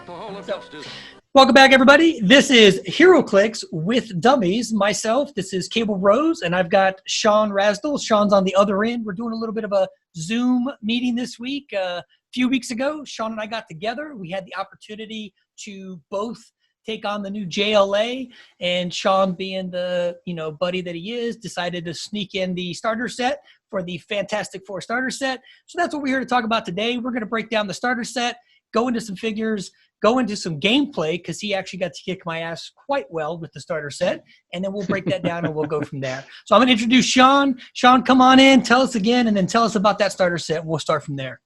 So, welcome back, everybody. This is Heroclix with Dummies. Myself, this is Cable Rose, and I've got Sean Rasdell. Sean's on the other end. We're doing a little bit of a Zoom meeting this week. A few weeks ago, Sean and I got together. We had the opportunity to both take on the new JLA, and Sean, being the buddy that he is, decided to sneak in the starter set for the Fantastic Four starter set. So that's what we're here to talk about today. We're going to break down the starter set, go into some figures, go into some gameplay, because he actually got to kick my ass quite well with the starter set, and then we'll break that down and we'll go from there. So I'm going to introduce Sean. Sean, come on in, tell us again, and then tell us about that starter set. We'll start from there.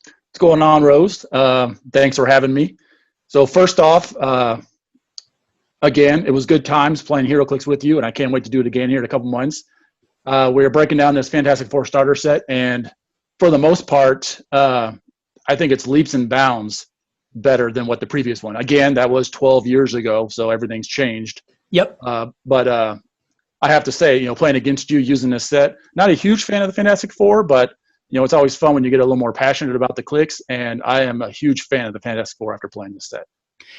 What's going on, Rose? Thanks for having me. So first off, again, it was good times playing Heroclix with you, and I can't wait to do it again here in a couple months. We're breaking down this Fantastic Four starter set, and for the most part, I think it's leaps and bounds better than what the previous one. Again, that was 12 years ago, so everything's changed. Yep. But I have to say, playing against you using this set, not a huge fan of the Fantastic Four, but it's always fun when you get a little more passionate about the clicks, and I am a huge fan of the Fantastic Four after playing this set.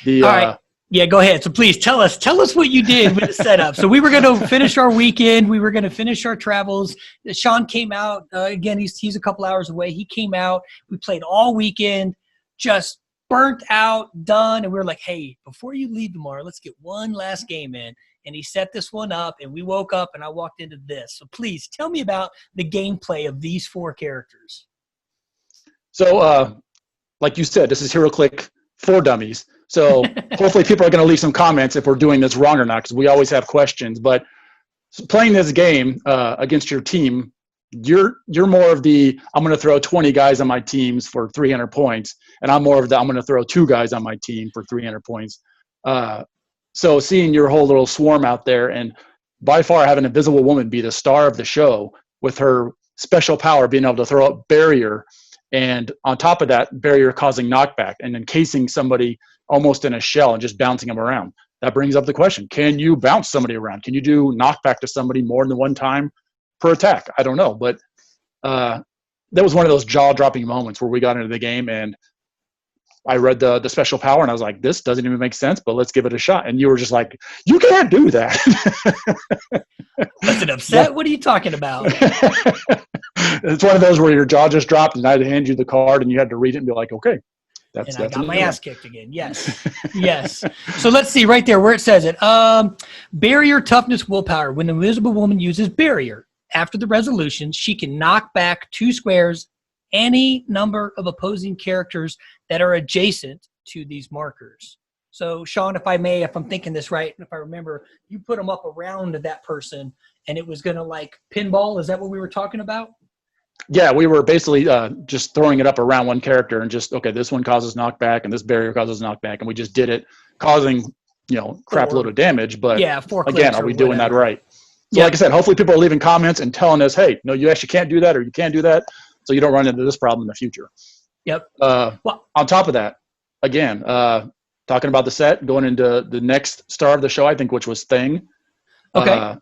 All right. Yeah, go ahead. So please tell us what you did with the setup. So we were going to finish our weekend. We were going to finish our travels. Sean came out. Again, he's a couple hours away. He came out. We played all weekend, just burnt out, done. And we were like, hey, before you leave tomorrow, let's get one last game in. And he set this one up, and we woke up, and I walked into this. So please tell me about the gameplay of these four characters. So like you said, this is Heroclix for Dummies. So hopefully people are going to leave some comments if we're doing this wrong or not, because we always have questions. But playing this game against your team, you're more of the, I'm going to throw 20 guys on my teams for 300 points, and I'm more of the, I'm going to throw 2 guys on my team for 300 points. So seeing your whole little swarm out there, and by far having Invisible Woman be the star of the show with her special power being able to throw up barrier, and on top of that, barrier causing knockback and encasing somebody almost in a shell and just bouncing them around. That brings up the question, can you bounce somebody around? Can you do knockback to somebody more than one time per attack? I don't know, but that was one of those jaw-dropping moments where we got into the game, and I read the special power, and I was like, this doesn't even make sense, but let's give it a shot. And you were just like, you can't do that. Was it upset? What are you talking about? It's one of those where your jaw just dropped, and I'd hand you the card, and you had to read it and be like, okay. I got my ass kicked again. Yes. Yes. So let's see right there where it says it. Barrier, toughness, willpower. When the Invisible Woman uses barrier, after the resolution, she can knock back 2 squares any number of opposing characters that are adjacent to these markers. So, Sean, if I'm thinking this right, and if I remember, you put them up around that person, and it was going to like pinball. Is that what we were talking about? Yeah, we were basically just throwing it up around one character and just, okay, this one causes knockback and this barrier causes knockback, and we just did it, causing, crap load of damage. But yeah, again, are we doing that right? So like I said, hopefully people are leaving comments and telling us, hey, no, you actually can't do that, or you can't do that, so you don't run into this problem in the future. Yep. On top of that, again, talking about the set, going into the next star of the show, I think, which was Thing. Okay.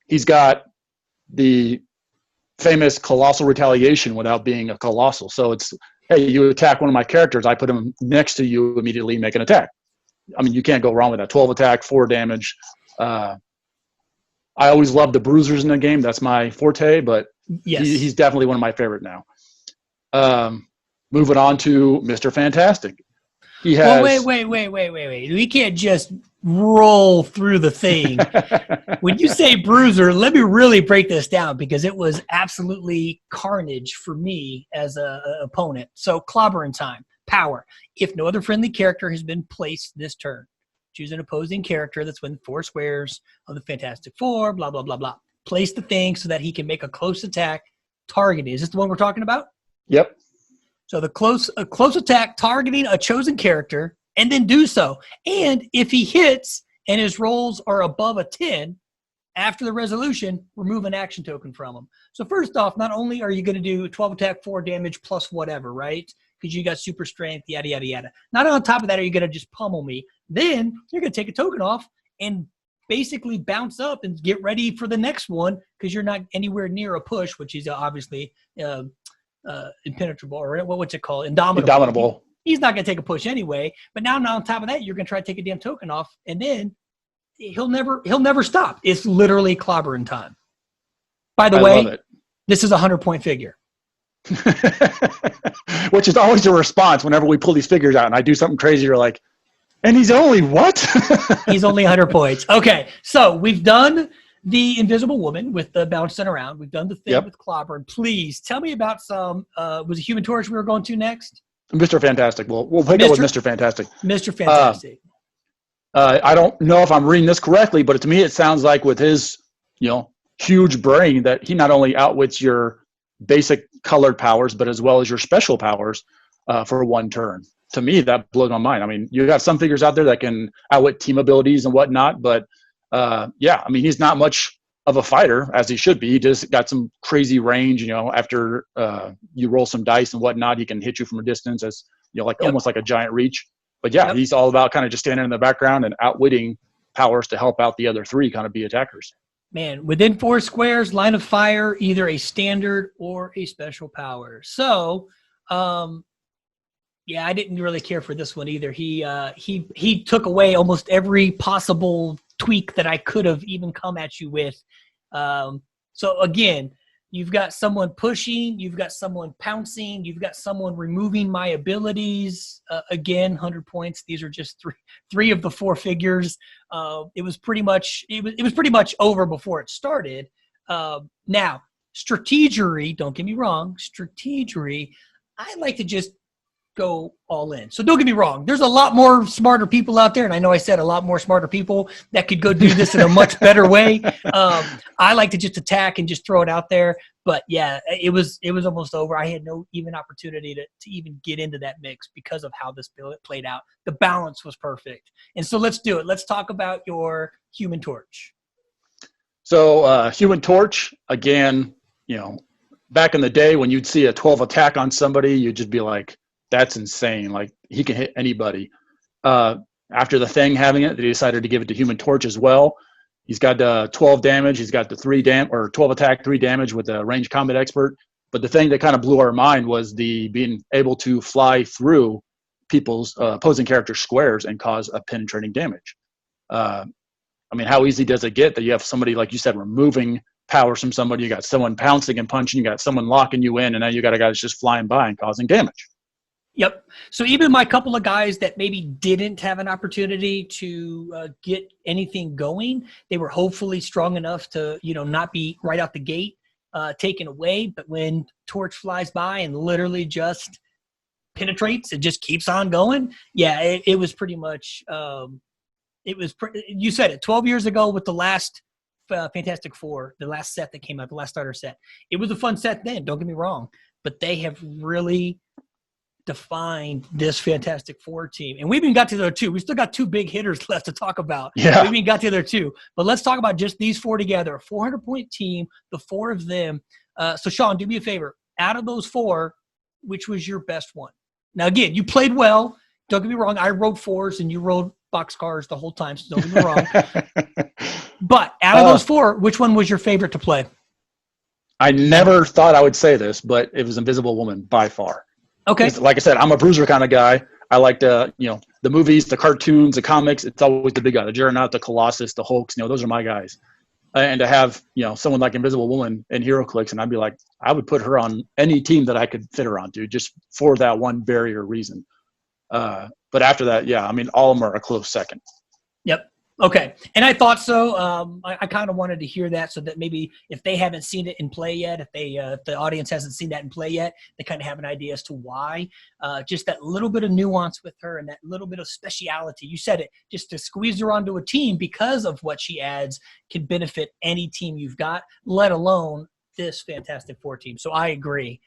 He's got the famous colossal retaliation without being a colossal. So it's, hey, you attack one of my characters, I put him next to you, immediately make an attack. I mean, you can't go wrong with that. 12 attack, 4 damage. I always love the bruisers in the game. That's my forte, but yes, he's definitely one of my favorite now. Moving on to Mr. Fantastic. He has. Well, wait. We can't just roll through the thing. When you say bruiser, let me really break this down, because it was absolutely carnage for me as an opponent. So, clobbering time. Power. If no other friendly character has been placed this turn, choose an opposing character that's within 4 squares of the Fantastic Four, blah, blah, blah, blah. Place the thing so that he can make a close attack targeting. Is this the one we're talking about? Yep. So a close attack targeting a chosen character, and then do so. And if he hits and his rolls are above a 10, after the resolution, remove an action token from him. So first off, not only are you going to do 12 attack, 4 damage plus whatever, right? Because you got super strength, yada, yada, yada. Not on top of that are you going to just pummel me. Then you're going to take a token off and basically bounce up and get ready for the next one, because you're not anywhere near a push, which is obviously impenetrable, or what's it called? Indomitable. He's not going to take a push anyway. But now on top of that, you're going to try to take a damn token off, and then he'll never stop. It's literally clobbering time. By the way, this is a 100-point figure. Which is always a response whenever we pull these figures out and I do something crazy. You're like, and he's only what? He's only 100 points. Okay, so we've done the Invisible Woman with the bouncing around. We've done the thing with clobbering. Please tell me about some. Was it Human Torch we were going to next? Mr. Fantastic. We'll pick up with Mr. Fantastic. Mr. Fantastic. I don't know if I'm reading this correctly, but to me it sounds like with his, huge brain that he not only outwits your basic colored powers, but as well as your special powers for one turn. To me, that blows my mind. I mean, you got some figures out there that can outwit team abilities and whatnot, but he's not much of a fighter as he should be. He just got some crazy range, after you roll some dice and whatnot, he can hit you from a distance as, almost like a giant reach. But he's all about kind of just standing in the background and outwitting powers to help out the other three kind of be attackers. Man, within 4 squares, line of fire, either a standard or a special power. So, I didn't really care for this one either. He took away almost every possible tweak that I could have even come at you with. So again, you've got someone pushing, you've got someone pouncing, you've got someone removing my abilities. Again, 100 points. These are just three of the 4 figures. It was pretty much over before it started. Now, strategery, don't get me wrong, strategery, I like to just go all in. So don't get me wrong. There's a lot more smarter people out there. And I know I said a lot more smarter people that could go do this in a much better way. I like to just attack and just throw it out there. But yeah, it was almost over. I had no even opportunity to even get into that mix because of how this played out. The balance was perfect. And so let's do it. Let's talk about your Human Torch. So Human Torch, again, back in the day when you'd see a 12 attack on somebody, you'd just be like, that's insane. Like, he can hit anybody. After the Thing having it, they decided to give it to Human Torch as well. He's got 12 damage. He's got the 12 attack, 3 damage with a ranged combat expert. But the thing that kind of blew our mind was the being able to fly through people's opposing character squares and cause a penetrating damage. How easy does it get that you have somebody, like you said, removing powers from somebody? You got someone pouncing and punching. You got someone locking you in, and now you got a guy that's just flying by and causing damage. Yep. So even my couple of guys that maybe didn't have an opportunity to get anything going, they were hopefully strong enough to, not be right out the gate taken away. But when Torch flies by and literally just penetrates, it just keeps on going. Yeah, it was pretty much. You said it 12 years ago with the last Fantastic Four, the last set that came out, the last starter set. It was a fun set then. Don't get me wrong, but they have really defined this Fantastic Four team. And we even got to the other 2. We still got 2 big hitters left to talk about. Yeah. We even got to the other 2. But let's talk about just these 4 together. A 400-point team, the 4 of them. So, Sean, do me a favor. Out of those 4, which was your best one? Now, again, you played well. Don't get me wrong. I rode 4s and you rode boxcars the whole time, so don't get me wrong. But out of those 4, which one was your favorite to play? I never thought I would say this, but it was Invisible Woman by far. Okay. Like I said, I'm a bruiser kind of guy. I like the movies, the cartoons, the comics. It's always the big guy, the Juggernaut, the Colossus, the Hulks. Those are my guys. And to have, someone like Invisible Woman and Heroclix, and I'd be like, I would put her on any team that I could fit her on, dude, just for that one barrier reason. But after that, all of them are a close second. Yep. Okay. And I thought so. I kind of wanted to hear that so that maybe if they haven't seen it in play yet, if the audience hasn't seen that in play yet, they kind of have an idea as to why. Just that little bit of nuance with her and that little bit of speciality. You said it, just to squeeze her onto a team because of what she adds can benefit any team you've got, let alone this Fantastic Four team. So I agree.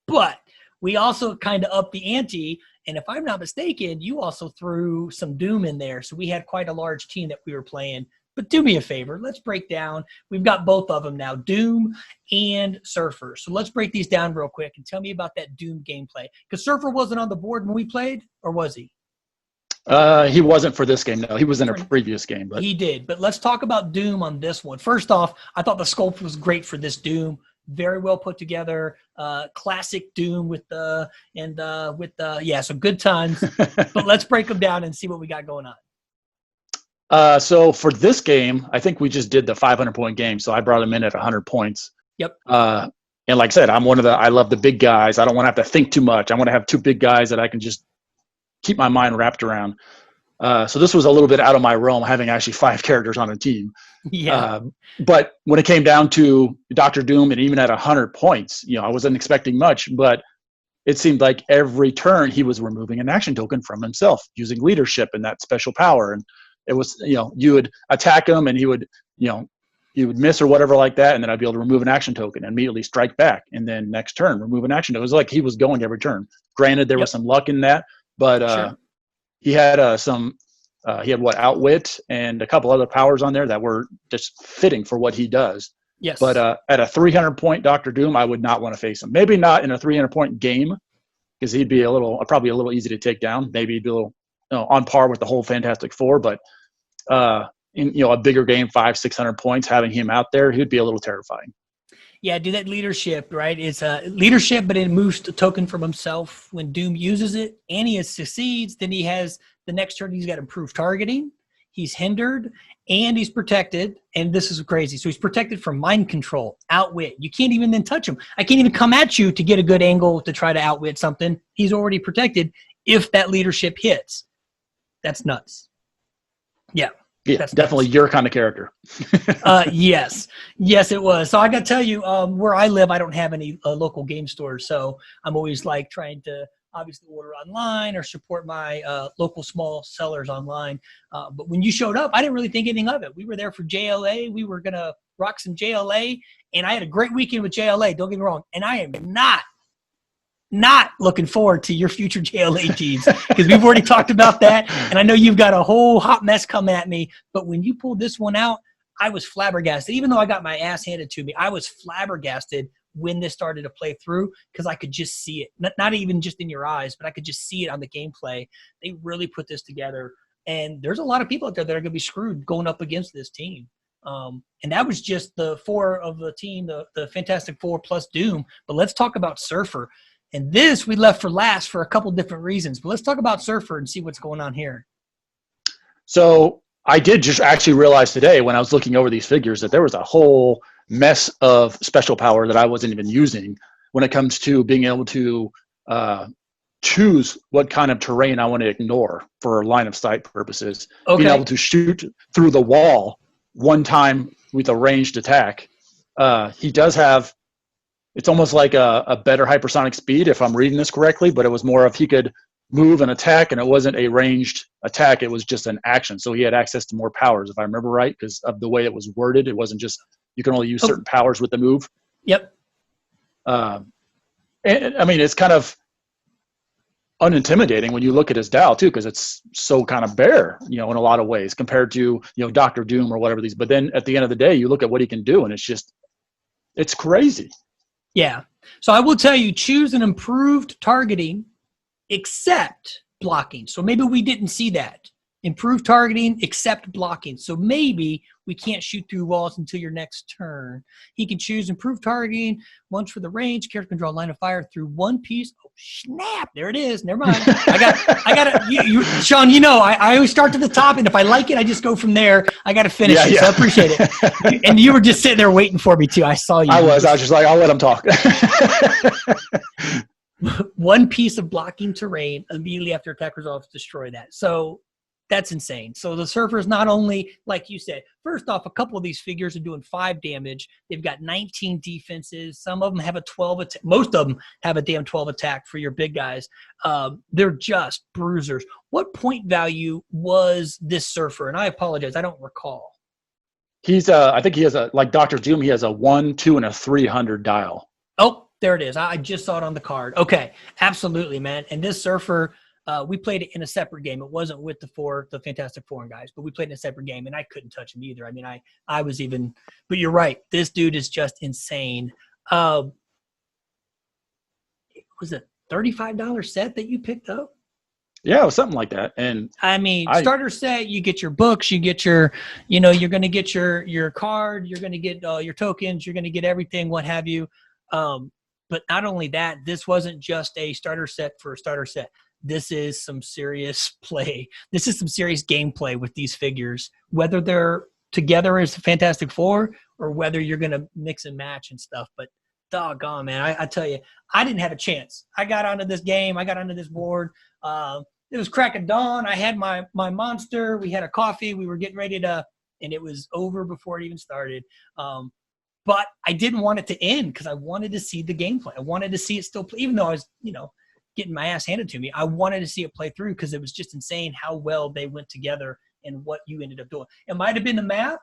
But we also kind of upped the ante. And if I'm not mistaken, you also threw some Doom in there. So we had quite a large team that we were playing. But do me a favor. Let's break down. We've got both of them now, Doom and Surfer. So let's break these down real quick and tell me about that Doom gameplay. Because Surfer wasn't on the board when we played, or was he? He wasn't for this game, no. He was in a previous game. But he did. But let's talk about Doom on this one. First off, I thought the sculpt was great for this Doom. very well put together, classic Doom with so good times. But let's break them down and see what we got going on. So for this game, I think we just did the 500-point game. So I brought him in at 100 points. Yep. And like I said, I love the big guys. I don't want to have to think too much. I want to have two big guys that I can just keep my mind wrapped around. So this was a little bit out of my realm, having actually 5 characters on a team. Yeah. But when it came down to Dr. Doom, and even at 100 points, I wasn't expecting much, but it seemed like every turn he was removing an action token from himself using leadership and that special power. And it was, you would attack him and he would miss or whatever like that. And then I'd be able to remove an action token and immediately strike back. And then next turn, remove an action token. It was like he was going every turn. Granted, there was some luck in that, but Sure. he had outwit and a couple other powers on there that were just fitting for what he does. Yes. But at a 300-point Dr. Doom, I would not want to face him. Maybe not in a 300-point game, because he'd be probably a little easy to take down. Maybe he'd be a little on par with the whole Fantastic Four. But in a bigger game, 500-600 points, having him out there, he'd be a little terrifying. Yeah, do that leadership, right? It's leadership, but it moves the token from himself when Doom uses it, and he succeeds. Then he has the next turn. He's got improved targeting. He's hindered, and he's protected. And this is crazy. So he's protected from mind control, outwit. You can't even then touch him. I can't even come at you to get a good angle to try to outwit something. He's already protected if that leadership hits. That's nuts. Yeah. Yeah, that's definitely nuts. Your kind of character. Yes, it was. So I got to tell you, where I live, I don't have any local game stores. So I'm always like trying to obviously order online or support my local small sellers online. But when you showed up, I didn't really think anything of it. We were there for JLA. We were going to rock some JLA. And I had a great weekend with JLA. Don't get me wrong. And I am not looking forward to your future JLA teams, because we've already talked about that. And I know you've got a whole hot mess coming at me. But when you pulled this one out, I was flabbergasted. Even though I got my ass handed to me, I was flabbergasted when this started to play through, because I could just see it. Not even just in your eyes, but I could just see it on the gameplay. They really put this together. And there's a lot of people out there that are going to be screwed going up against this team. And that was just the 4 of the team, the Fantastic Four plus Doom. But let's talk about Surfer. And this we left for last for a couple different reasons. But let's talk about Surfer and see what's going on here. So I did just actually realize today when I was looking over these figures that there was a whole mess of special power that I wasn't even using when it comes to being able to choose what kind of terrain I want to ignore for line of sight purposes. Okay. Being able to shoot through the wall one time with a ranged attack. He does have, it's almost like a better hypersonic speed, if I'm reading this correctly, but it was more of he could move and attack, and it wasn't a ranged attack. It was just an action. So he had access to more powers, if I remember right, because of the way it was worded. It wasn't just you can only use certain powers with the move. Yep. And I mean, it's kind of unintimidating when you look at his Dow too, because it's so kind of bare, in a lot of ways compared to, Dr. Doom or whatever these. But then at the end of the day, you look at what he can do, and it's crazy. Yeah. So I will tell you, choose an improved targeting except blocking. So maybe we didn't see that. Improved targeting except blocking. So maybe we can't shoot through walls until your next turn. He can choose improved targeting once for the range. Character can draw a line of fire through one piece. Oh, snap. There it is. Never mind. I got it. Sean, I always start to the top, and if I like it, I just go from there. I got to finish it. So I appreciate it. And you were just sitting there waiting for me too. I saw you. I was just like, I'll let him talk. One piece of blocking terrain immediately after attack resolves, destroy that. So that's insane. So the Surfer is not only, like you said, first off, a couple of these figures are doing 5 damage. They've got 19 defenses. Some of them have a 12 attack. Most of them have a damn 12 attack for your big guys. They're just bruisers. What point value was this Surfer? And I apologize, I don't recall. He's I think he has like Dr. Doom, he has a 1, 2, and a 300 dial. Oh, there it is. I just saw it on the card. Okay, absolutely, man. And this Surfer, we played it in a separate game. It wasn't with the Fantastic Four guys, but we played in a separate game, and I couldn't touch him either. I mean, I was even – but you're right. This dude is just insane. Was it $35 set that you picked up? Yeah, it was something like that. And I mean, starter set, you get your books, you get your, you're going to get your card, you're going to get your tokens, you're going to get everything, what have you. But not only that, this wasn't just a starter set for a starter set. This is some serious play. This is some serious gameplay with these figures, whether they're together as the Fantastic Four or whether you're going to mix and match and stuff. But doggone, man, I tell you, I didn't have a chance. I got onto this game. I got onto this board. It was crack of dawn. I had my monster. We had a coffee. We were getting ready to, and it was over before it even started. But I didn't want it to end because I wanted to see the gameplay. I wanted to see it still play, even though I was, getting my ass handed to me. I wanted to see it play through because it was just insane how well they went together and what you ended up doing. It might have been the map.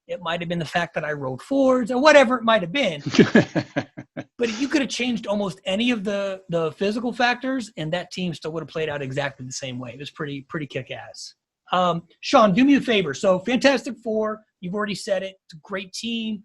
It might have been the fact that I rolled forwards or whatever it might have been. But you could have changed almost any of the physical factors, and that team still would have played out exactly the same way. It was pretty kick-ass. Sean, do me a favor. So Fantastic Four, you've already said it. It's a great team.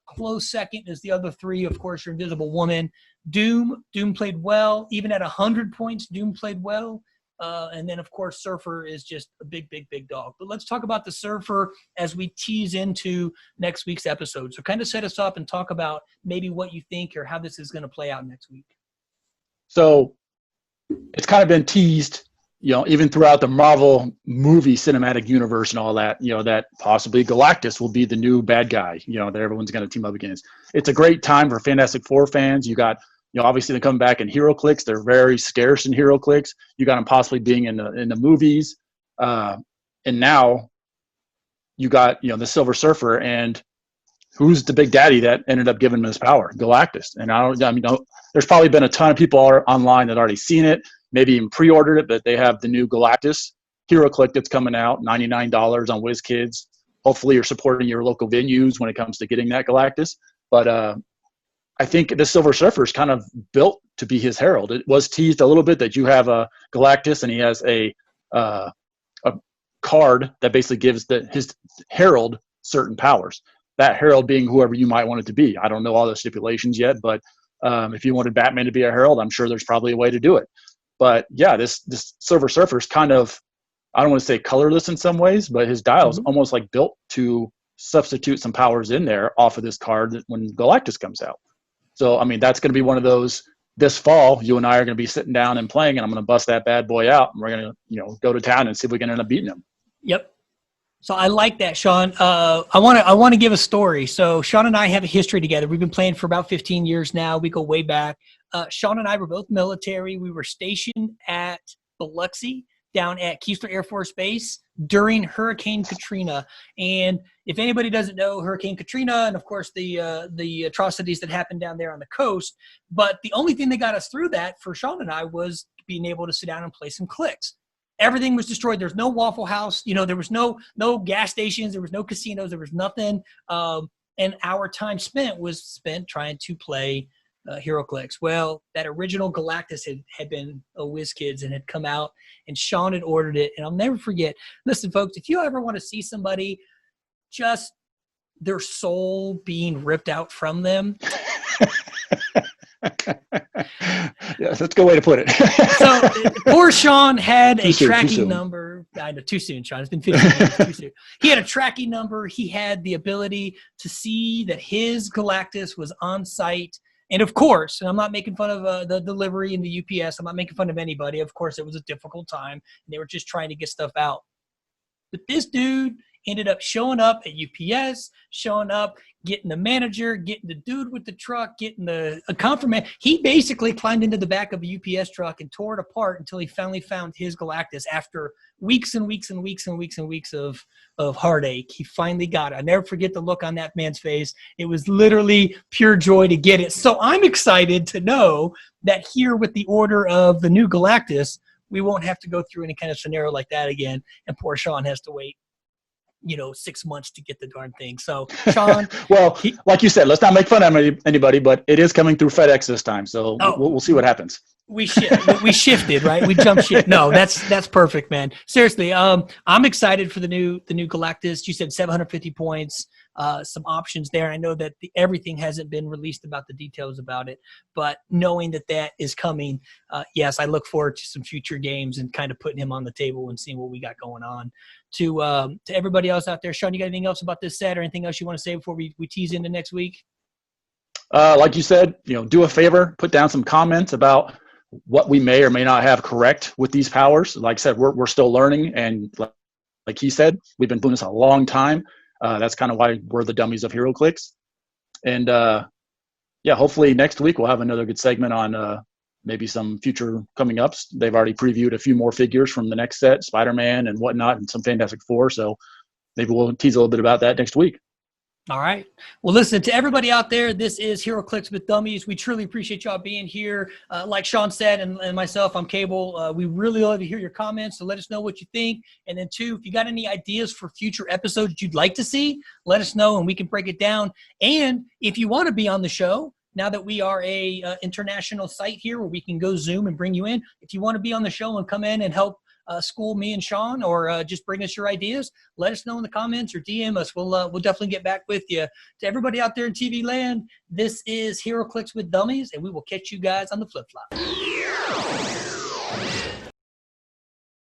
Close second is the other three. Of course, your Invisible Woman. Doom played well. Even at 100 points, Doom played well. And then, of course, Surfer is just a big dog. But let's talk about the Surfer as we tease into next week's episode. So kind of set us up and talk about maybe what you think or how this is going to play out next week. So it's kind of been teased, even throughout the Marvel movie cinematic universe and all that, that possibly Galactus will be the new bad guy, that everyone's going to team up against. It's a great time for Fantastic Four fans. You got, obviously they come back in Heroclix. They're very scarce in Heroclix. You got them possibly being in the movies. And now you got, the Silver Surfer, and who's the big daddy that ended up giving him his power? Galactus. And there's probably been a ton of people online that already seen it, maybe even pre-ordered it, but they have the new Galactus Heroclix that's coming out, $99 on Wizkids. Hopefully you're supporting your local venues when it comes to getting that Galactus. But I think the Silver Surfer is kind of built to be his herald. It was teased a little bit that you have a Galactus and he has a card that basically gives his herald certain powers. That herald being whoever you might want it to be. I don't know all the stipulations yet, but if you wanted Batman to be a herald, I'm sure there's probably a way to do it. But yeah, this Silver Surfer is kind of, I don't want to say colorless in some ways, but his dial is almost like built to substitute some powers in there off of this card when Galactus comes out. So, that's going to be one of those this fall. You and I are going to be sitting down and playing, and I'm going to bust that bad boy out, and we're going to, go to town and see if we can end up beating him. Yep. So I like that, Sean. I want to give a story. So Sean and I have a history together. We've been playing for about 15 years now. We go way back. Sean and I were both military. We were stationed at Biloxi down at Keesler Air Force Base during Hurricane Katrina. And if anybody doesn't know Hurricane Katrina, and of course the atrocities that happened down there on the coast, but the only thing that got us through that for Sean and I was being able to sit down and play some clicks. Everything was destroyed. There's no Waffle House. There was no gas stations. There was no casinos. There was nothing. And our time was spent trying to play Heroclix. Well, that original Galactus had been a Wizkids and had come out, and Sean had ordered it. And I'll never forget. Listen, folks, if you ever want to see somebody just their soul being ripped out from them. Yeah, that's a good way to put it. So poor Sean had a tracking number. I know, too soon, Sean. It's been 15 years, too soon. He had a tracking number. He had the ability to see that his Galactus was on site. And of course, and I'm not making fun of the delivery and the UPS. I'm not making fun of anybody. Of course, it was a difficult time. And they were just trying to get stuff out. But this dude ended up showing up at UPS, showing up, getting the manager, getting the dude with the truck, getting a confirmation. He basically climbed into the back of a UPS truck and tore it apart until he finally found his Galactus after weeks and weeks and weeks and weeks and weeks of heartache. He finally got it. I never forget the look on that man's face. It was literally pure joy to get it. So I'm excited to know that here with the order of the new Galactus, we won't have to go through any kind of scenario like that again. And poor Sean has to wait 6 months to get the darn thing. So, Sean. Well, like you said, let's not make fun of anybody, but it is coming through FedEx this time. So we'll see what happens. We shifted, right? We jumped ship. No, that's perfect, man. Seriously, I'm excited for the new Galactus. You said 750 points. some options there. I know that everything hasn't been released about the details about it, but knowing that that is coming, yes, I look forward to some future games and kind of putting him on the table and seeing what we got going on. To everybody else out there, Sean, you got anything else about this set or anything else you want to say before we tease into next week? Like you said, do a favor, put down some comments about what we may or may not have correct with these powers. Like I said, we're still learning, and like he said, we've been doing this a long time. That's kind of why we're the dummies of Heroclix. And yeah, hopefully next week we'll have another good segment on maybe some future coming ups. They've already previewed a few more figures from the next set, Spider-Man and whatnot, and some Fantastic Four. So maybe we'll tease a little bit about that next week. All right. Well, listen, to everybody out there, this is Heroclix with Dummies. We truly appreciate y'all being here. Like Sean said, and myself, I'm Cable. We really love to hear your comments, so let us know what you think. And then, two, if you got any ideas for future episodes you'd like to see, let us know, and we can break it down. And if you want to be on the show, now that we are a international site here where we can go Zoom and bring you in, if you want to be on the show and come in and help school me and Sean, or just bring us your ideas, let us know in the comments or DM us. We'll definitely get back with you. To everybody out there in TV land, this is Heroclix with Dummies, and we will catch you guys on the flip-flop.